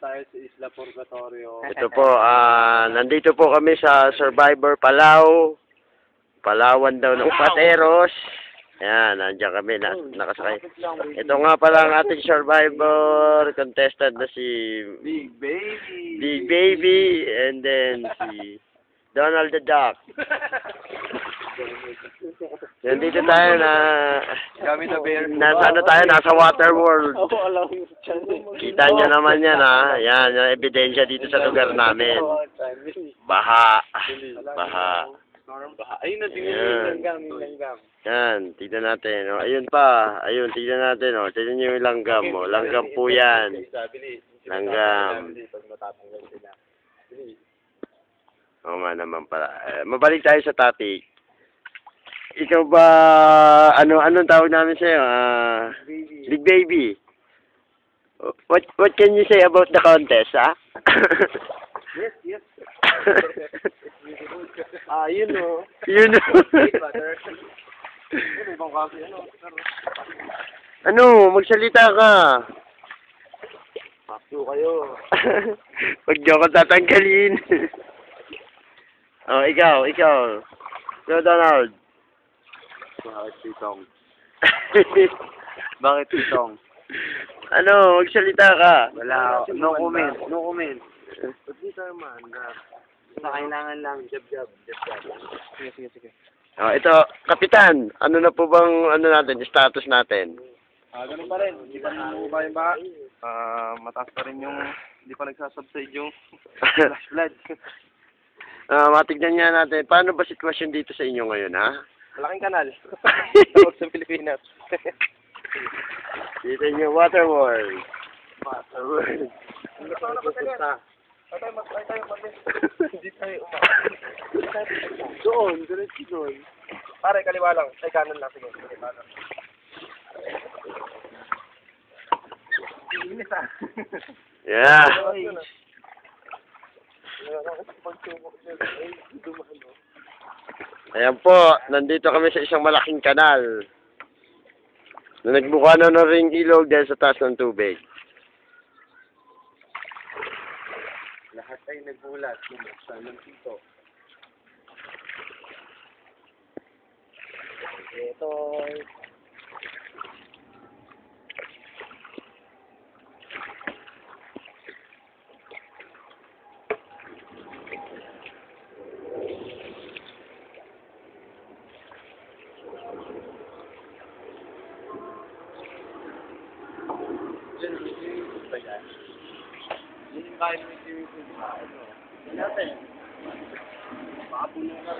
tayo sa Isla Purgatorio. Ito po, nandito po kami sa Survivor Palau. Palawan daw ng Pateros. Ayan, nandiyan kami, nakasakay. Ito nga pala ang ating Survivor contestant na si Big Baby. Big Baby, and then si Donald the Duck. Nandito tayo na Kami na bear. nasa water world. Ako alam mo Kita nyo naman yan, ha. Yan, yung ebidensya dito sa lugar namin. Baha. Baha. Ayun na, tingnan Ayan. yung langgam. Yan, tignan natin. O, ayun pa. Ayun, tignan natin. O, tignan nyo yung langgam mo. Langgam po yan. Langgam. Oo nga naman pala. Mabalik tayo sa topic. Ikaw ba, anong tawag namin sa'yo? Big Baby. What can you say about the contest, ha? Yes. Yun o. Yun. Ibang kasi Ano, magsalita ka. Pakyo kayo. Huwag niyo ako tatanggalin. Oh, ikaw. So, Donald. Bakit titong? Bakit titong? Ano, magsalita ka. Wala. No comment. Ba't di tayo maanda? Sa kailangan lang. Jab. Sige. Oh, ito, Kapitan. Ano na po bang, status natin? Ganun pa rin. Hindi pa nakuha yung baha. Mataas pa rin yung, hindi pa nagsasubside yung flash flood. Matignan nga natin, paano ba sitwasyon dito sa inyo ngayon, ha? Malaking kanal. Tawag sa Pilipinas. Dito yung water world. Hindi tayo doon. Pare, kaliwa lang. Ay, kanan lang. Sige, kanan. Inis ah. Yeah. Ayan po, nandito kami sa isang malaking kanal. Na nagbuka na ng ring ilog dahil sa taas ng tubig. Lahat ay nagbulat. Bumuksan ng pito. Ito. Yung kain mo yung ano natin. Pakapulong ka.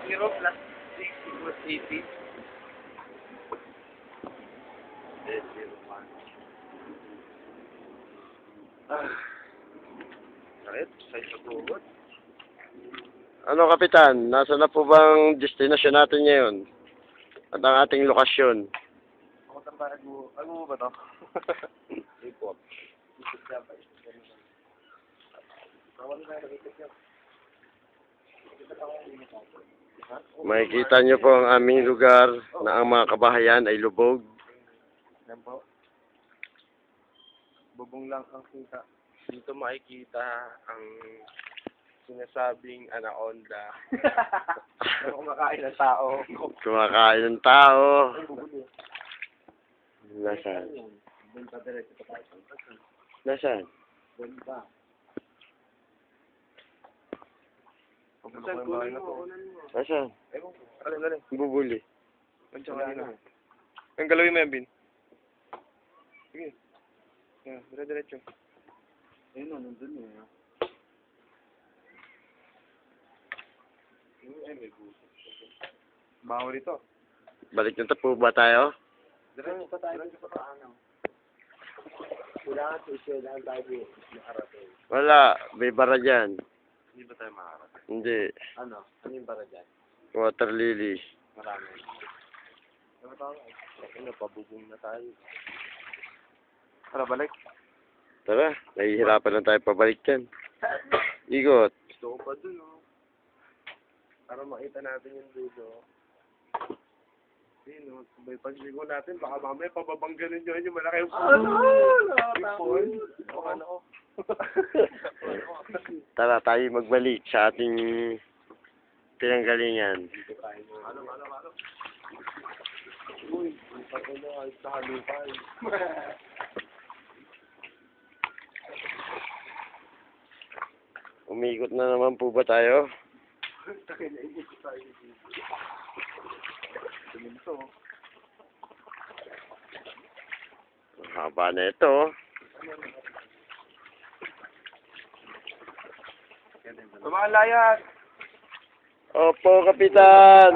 0 plus 6 equals 80. Then 0, 1. Sakit? Sakit sa tuhod. Ano, Kapitan? Nasa na po bang destination natin ngayon? At ang ating lokasyon? Ako tambahan mo. Ano mo ba to? Report. Makikita nyo po ang aming lugar na ang mga kabahayan ay lubog. Yan po. Bubong lang ang kita. Dito makikita ang sinasabing anaconda. Kumakain ng tao. Kumakain ng tao. Nasaan? Nasaan? Nasaan? Alin. Bubuli. Ang galawin mo yan, Bin. Sige. Yan, dire-diretso. Ayun o, nandun eh. Baho rito. Balik na po ba tayo? Diretso pa tayo sa paano. Kailangan lang tayo makarating. Wala. May bara dyan. Hindi ba tayo makarating? Hindi. Ano? Ano yung para dyan? Water lily. Marami. Ano tayo? Ano, pabubong na tayo. Tara, balik. Tara, nahihirapan na tayo pabalik dyan. Ikot. Gusto ko pa dun, oh. Para makita natin yung dulo. Yun, oh. Sabay pag-ligo natin, baka mamaya pababangganin nyo yung malaki yung puso. Tara tayo magbalik sa ating pinanggalingan. Uy, pag ano, ayos sa halupay. Umikot na naman po ba tayo? Nakinig tayo dito. Tuminto. Ang haba na ito. Tumakan layas! Opo, Kapitan!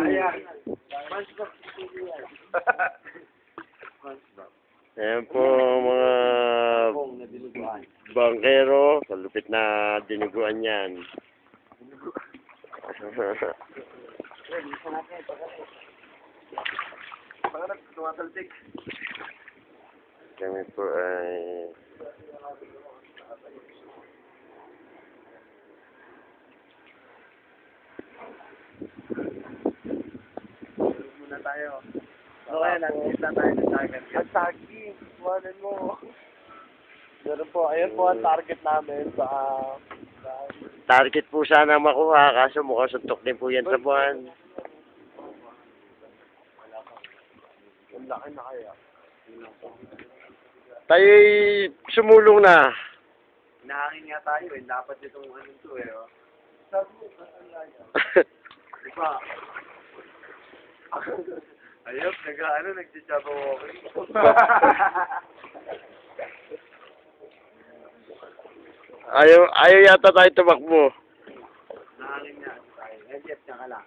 Ayan po mga bangkero. Kalupit na dinuguan yan. Pangarap, tumatalsik. Kami po ay... Muna tayo. Okay, nagkita tayo ng target. Ang target, kuhanan mo. Meron po, ayun po ang target namin sa... Target po sana makuha, kaso mukhang suntok din po yan sa buwan. Ang laki na kaya. Tayo'y sumulong na. Nahangin nga tayo eh. Dapat itong ano to eh. Oh. Sabi mo, ang laya. Di ba? Ayop, nagsisabaw ako. Ayaw yata tayo tumakbo. Nahangin nga tayo. Jeff, ka lang.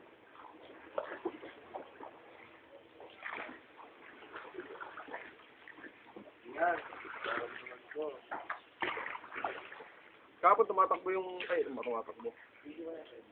Yan. Kapag tumatakbo yung... Ay, tumatakbo. Hindi ba yan?